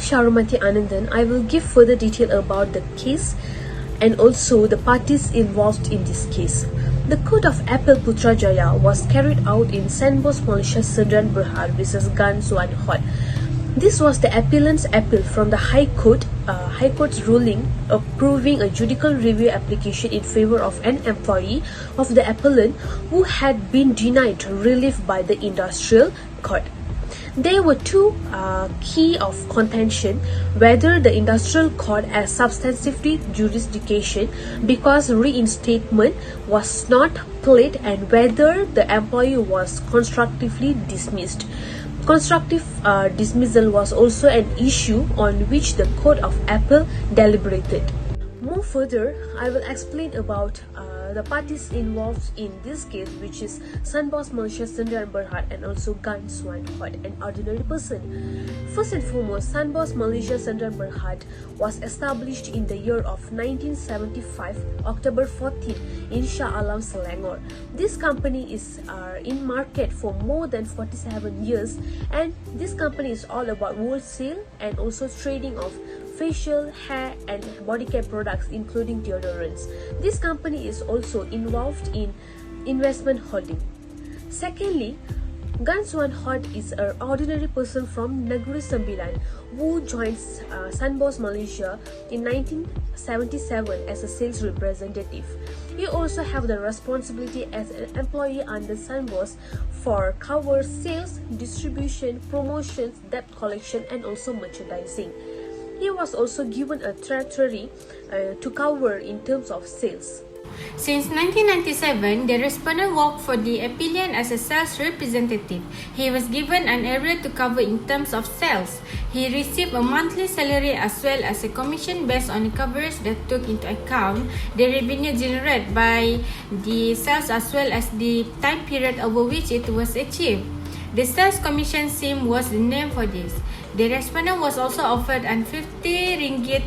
Sharumati Anandan, I will give further detail about the case and also the parties involved in this case. The court of Appeal Putrajaya was carried out in Sandbox Malaysia Sendirian Berhad vs Gan Suan Hot. This was the appellant's appeal from the High Court's ruling approving a judicial review application in favor of an employee of the appellant who had been denied relief by the Industrial Court. There were two key of contention: whether the Industrial Court has substantively jurisdiction because reinstatement was not pled, and whether the employee was constructively dismissed. Constructive dismissal was also an issue on which the Court of Appeal deliberated. More further, I will explain about the parties involved in this case, which is Sandbox Malaysia Sendirian Berhad and also Gan Suan Hot, an ordinary person. First and foremost, Sandbox Malaysia Sendirian Berhad was established in the year of 1975, October 14, in Shah Alam, Selangor. This company is in market for more than 47 years, and this company is all about wholesale and also trading of facial, hair and body care products including deodorants. This company is also involved in investment holding. Secondly, Gan Suan Hot is an ordinary person from Negeri Sembilan who joins Sandbox Malaysia in 1977 as a sales representative. He also have the responsibility as an employee under Sandbox for cover sales, distribution, promotions, debt collection and also merchandising. He was also given a territory to cover in terms of sales. Since 1997, the respondent worked for the appellant as a sales representative. He was given an area to cover in terms of sales. He received a monthly salary as well as a commission based on the coverage that took into account the revenue generated by the sales as well as the time period over which it was achieved. The sales commission scheme was the name for this. The respondent was also offered an 50 ringgit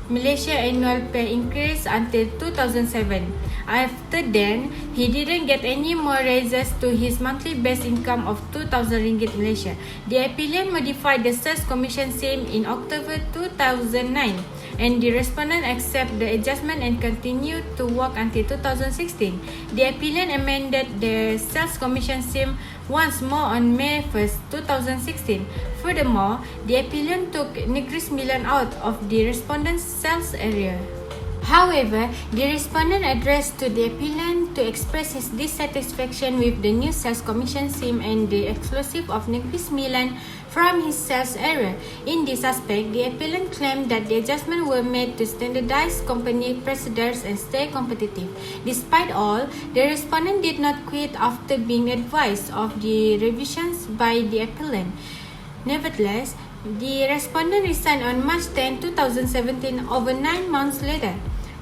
Malaysia annual pay increase until 2007. After then, he didn't get any more raises to his monthly base income of 2,000 ringgit Malaysia. The appellant modified the sales commission scheme in October 2009, and the respondent accepted the adjustment and continued to work until 2016. The appellant amended the sales commission scheme once more on May 1st, 2016. Furthermore, the appellant took Negeri Sembilan out of the respondent's sales area. However, the respondent addressed to the appellant to express his dissatisfaction with the new sales commission scheme and the exclusive of Negeri Sembilan from his sales area. In this aspect, the appellant claimed that the adjustments were made to standardize company procedures and stay competitive. Despite all, the respondent did not quit after being advised of the revisions by the appellant. Nevertheless, the respondent resigned on March 10, 2017, over 9 months later.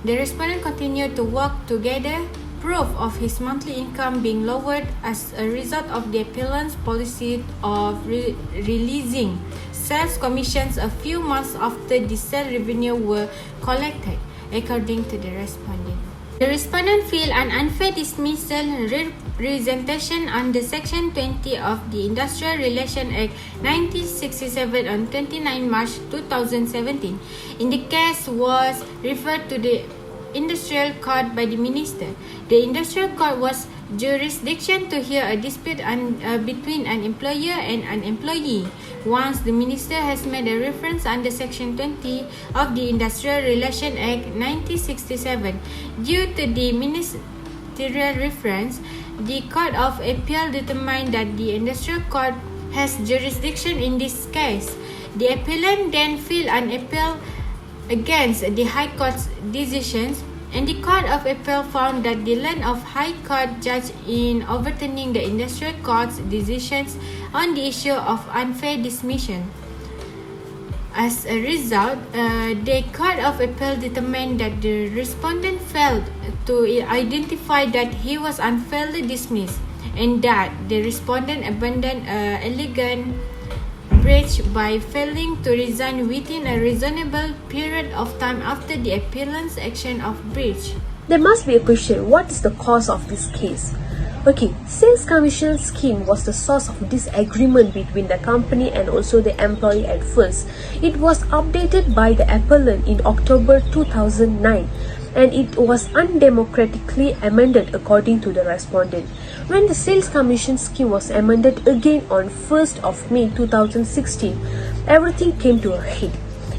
The respondent continued to work to gather proof of his monthly income being lowered as a result of the appellant's policy of releasing sales commissions a few months after the sale revenue were collected, according to the respondent. The respondent filed an unfair dismissal representation under Section 20 of the Industrial Relations Act 1967 on 29 March 2017. In the case was referred to the Industrial Court by the Minister. The Industrial Court was jurisdiction to hear a dispute between an employer and an employee. Once the Minister has made a reference under Section 20 of the Industrial Relations Act 1967, due to the ministerial reference, the Court of Appeal determined that the Industrial Court has jurisdiction in this case. The appellant then filed an appeal against the High Court's decisions, and the Court of Appeal found that the land of High Court judge in overturning the Industrial Court's decisions on the issue of unfair dismissal. As a result, the Court of Appeal determined that the respondent failed to identify that he was unfairly dismissed, and that the respondent abandoned an elegant breach by failing to resign within a reasonable period of time after the appellant's action of breach. There must be a question: what is the cause of this case? Okay, sales commission scheme was the source of disagreement between the company and also the employee at first. It was updated by the appellant in October 2009 and it was undemocratically amended according to the respondent. When the sales commission scheme was amended again on 1st of May 2016, everything came to a head.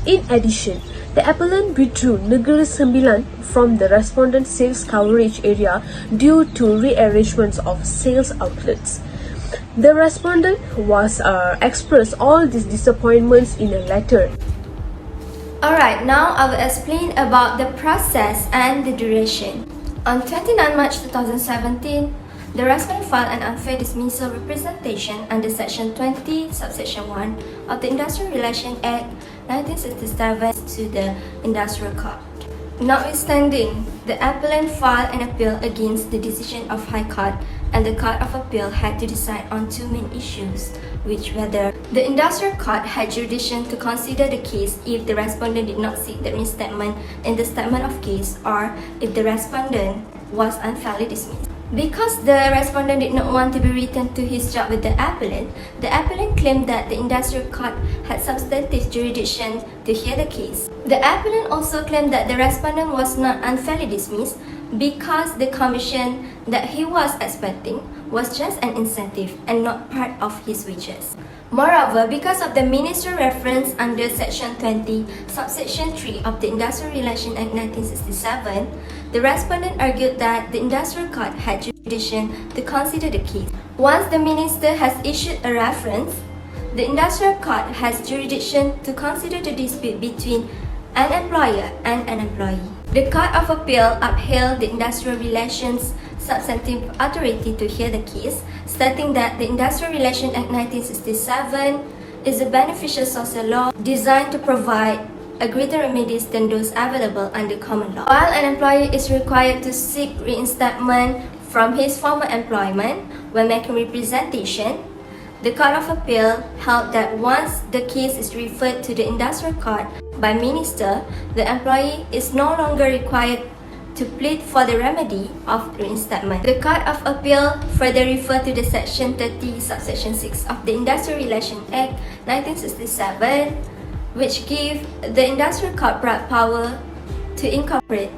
In addition, the appellant withdrew Negeri Sembilan from the respondent sales coverage area due to rearrangements of sales outlets. The respondent was expressed all these disappointments in a letter. Alright, now I will explain about the process and the duration. On 29 March 2017, the respondent filed an unfair dismissal representation under Section 20, Subsection 1 of the Industrial Relations Act 1967 to the Industrial Court. Notwithstanding, the appellant filed an appeal against the decision of High Court, and the Court of Appeal had to decide on two main issues, which whether the Industrial Court had jurisdiction to consider the case if the respondent did not seek the reinstatement in the statement of case, or if the respondent was unfairly dismissed. Because the respondent did not want to be returned to his job with the appellant claimed that the Industrial Court had substantive jurisdiction to hear the case. The appellant also claimed that the respondent was not unfairly dismissed because the commission that he was expecting was just an incentive and not part of his wages. Moreover, because of the ministerial reference under Section 20, Subsection 3 of the Industrial Relations Act 1967, the respondent argued that the Industrial Court had jurisdiction to consider the case. Once the minister has issued a reference, the Industrial Court has jurisdiction to consider the dispute between an employer and an employee. The Court of Appeal upheld the Industrial Relations Substantive Authority to hear the case, stating that the Industrial Relations Act 1967 is a beneficial social law designed to provide a greater remedies than those available under common law. While an employee is required to seek reinstatement from his former employment when making representation, the Court of Appeal held that once the case is referred to the Industrial Court by minister, the employee is no longer required to plead for the remedy of reinstatement. The Court of Appeal further referred to the Section 30, Subsection 6 of the Industrial Relations Act 1967, which give the Industrial Court broad power to incorporate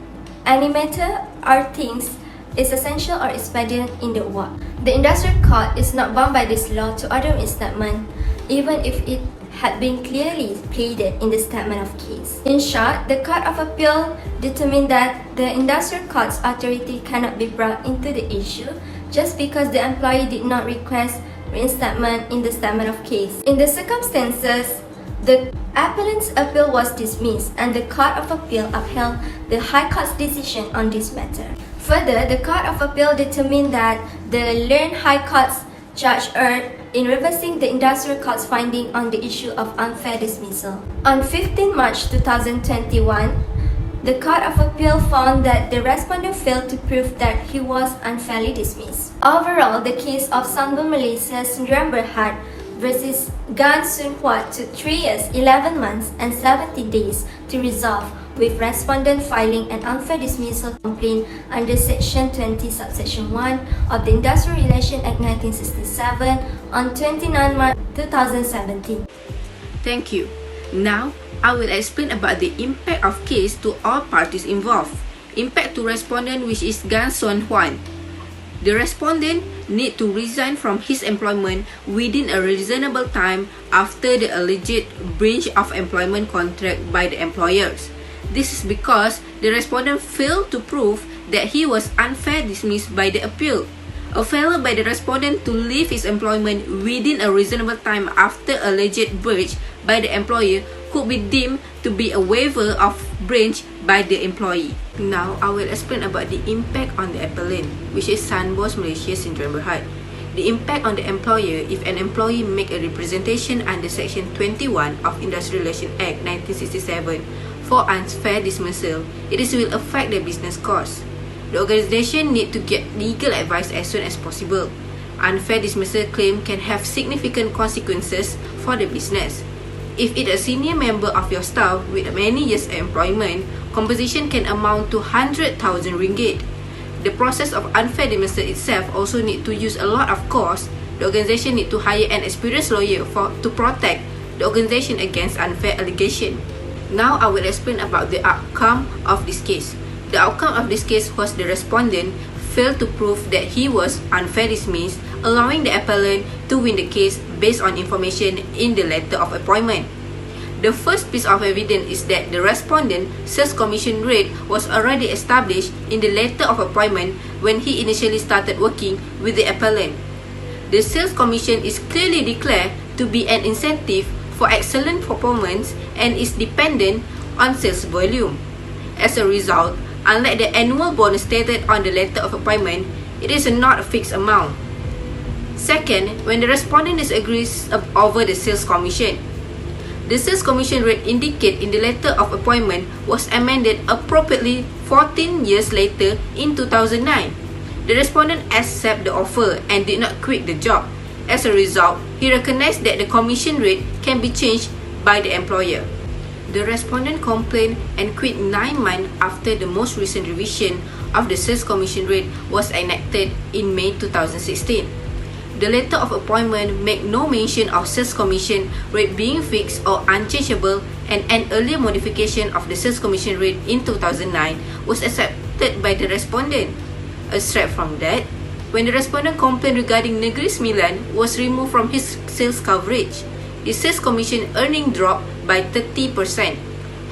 any matter or things is essential or expedient in the work. The Industrial Court is not bound by this law to order reinstatement, even if it had been clearly pleaded in the statement of case. In short, the Court of Appeal determined that the Industrial Court's authority cannot be brought into the issue just because the employee did not request reinstatement in the statement of case. In the circumstances, the appellant's appeal was dismissed and the Court of Appeal upheld the High Court's decision on this matter. Further, the Court of Appeal determined that the learned High Court's judge erred in reversing the Industrial Court's finding on the issue of unfair dismissal. On 15 March 2021, the Court of Appeal found that the respondent failed to prove that he was unfairly dismissed. Overall, the case of Sunburn Malaysia Sdn Bhd versus Gan Soon Huat took 3 years, 11 months and 70 days to resolve, with respondent filing an unfair dismissal complaint under Section 20, Subsection 1 of the Industrial Relations Act 1967 on 29 March 2017. Thank you. Now, I will explain about the impact of case to all parties involved. Impact to respondent, which is Gan Soon Huat. The respondent need to resign from his employment within a reasonable time after the alleged breach of employment contract by the employers. This is because the respondent failed to prove that he was unfairly dismissed by the appeal. A failure by the respondent to leave his employment within a reasonable time after alleged breach by the employer could be deemed to be a waiver of breach by the employee. Now, I will explain about the impact on the appellant, which is Sunburn Malaysia Sdn Bhd. The impact on the employer if an employee make a representation under Section 21 of Industrial Relations Act 1967 for unfair dismissal, it will affect the business costs. The organisation need to get legal advice as soon as possible. Unfair dismissal claim can have significant consequences for the business. If it is a senior member of your staff with many years employment, compensation can amount to 100,000 ringgit. the process of unfair dismissal itself also need to use a lot of cost. The organisation need to hire an experienced lawyer to protect the organisation against unfair allegation. Now I will explain about the outcome of this case. The outcome of this case was the respondent failed to prove that he was unfairly dismissed, allowing the appellant to win the case based on information in the letter of appointment. The first piece of evidence is that the respondent sales commission rate was already established in the letter of appointment when he initially started working with the appellant. The sales commission is clearly declared to be an incentive for excellent performance and is dependent on sales volume. As a result, unlike the annual bonus stated on the letter of appointment, it is not a fixed amount. Second, when the respondent disagrees over the sales commission, the sales commission rate indicated in the letter of appointment was amended appropriately 14 years later in 2009. The respondent accepted the offer and did not quit the job. As a result, he recognized that the commission rate can be changed by the employer. The respondent complained and quit 9 months after the most recent revision of the sales commission rate was enacted in May 2016. The letter of appointment made no mention of sales commission rate being fixed or unchangeable, and an earlier modification of the sales commission rate in 2009 was accepted by the respondent. Aside from that, when the respondent complained regarding Negeri Sembilan was removed from his sales coverage, his sales commission earning dropped by 30%.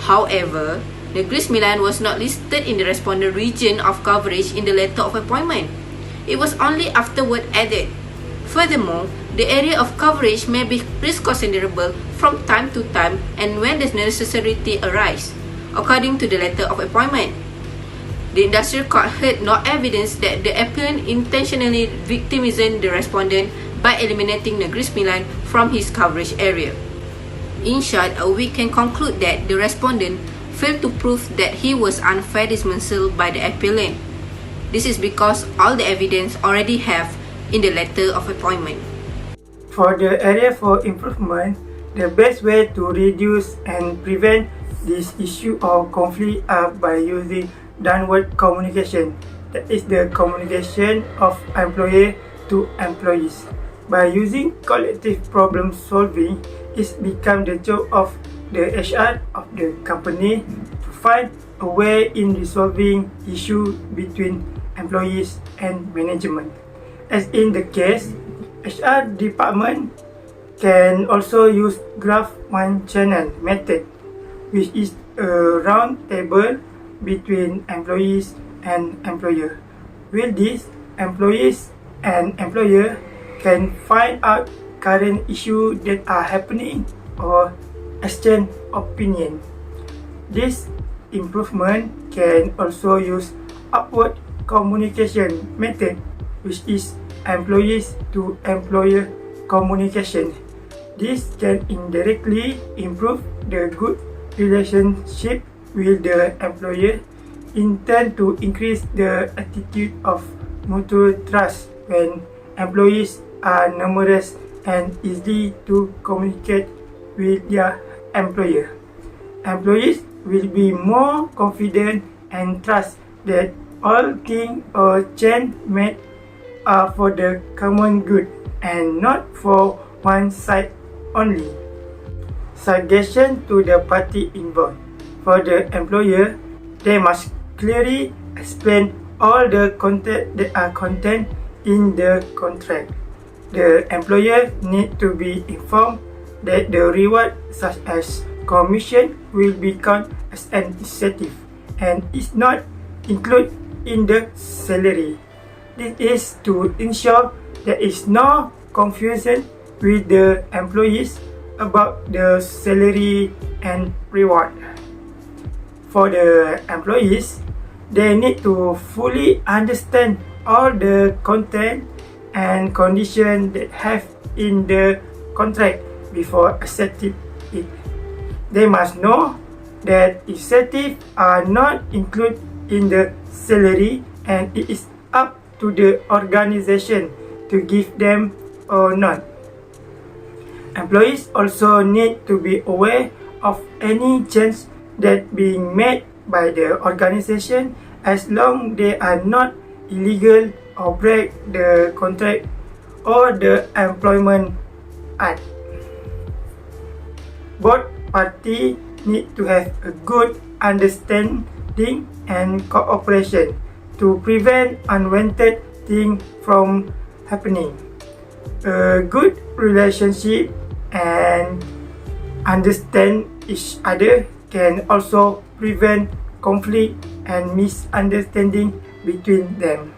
However, Negeri Sembilan was not listed in the respondent region of coverage in the letter of appointment. It was only afterward added. Furthermore, the area of coverage may be risk-considerable from time to time and when the necessity arises, according to the letter of appointment. The industrial court heard no evidence that the appellant intentionally victimized the respondent by eliminating Negeri Sembilan from his coverage area. In short, we can conclude that the respondent failed to prove that he was unfair dismissal by the appellant. This is because all the evidence already have in the letter of appointment. For the area for improvement, the best way to reduce and prevent this issue or conflict are by using downward communication. That is the communication of employer to employees. By using collective problem solving, it's become the job of the HR of the company to find a way in resolving issues between employees and management. As in the case, HR department can also use graph one channel method, which is a round table between employees and employer. With this, employees and employer can find out current issues that are happening or exchange opinion. This improvement can also use upward communication method, which is employees to employer communication. This can indirectly improve the good relationship with the employer, intend to increase the attitude of mutual trust when employees are numerous and easy to communicate with their employer. Employees will be more confident and trust that all things or change made are for the common good and not for one side only. Suggestion to the party involved. For the employer, they must clearly explain all the content that are contained in the contract. The employer need to be informed that the reward such as commission will be counted as an incentive and is not included in the salary. This is to ensure there is no confusion with the employees about the salary and reward. For the employees, they need to fully understand all the content and conditions that have in the contract before accepting it. They must know that incentives are not included in the salary and it is up to the organization to give them or not. Employees also need to be aware of any change that being made by the organization as long they are not illegal or break the contract or the employment act. Both parties need to have a good understanding and cooperation to prevent unwanted things from happening. A good relationship and understand each other can also prevent conflict and misunderstanding between them.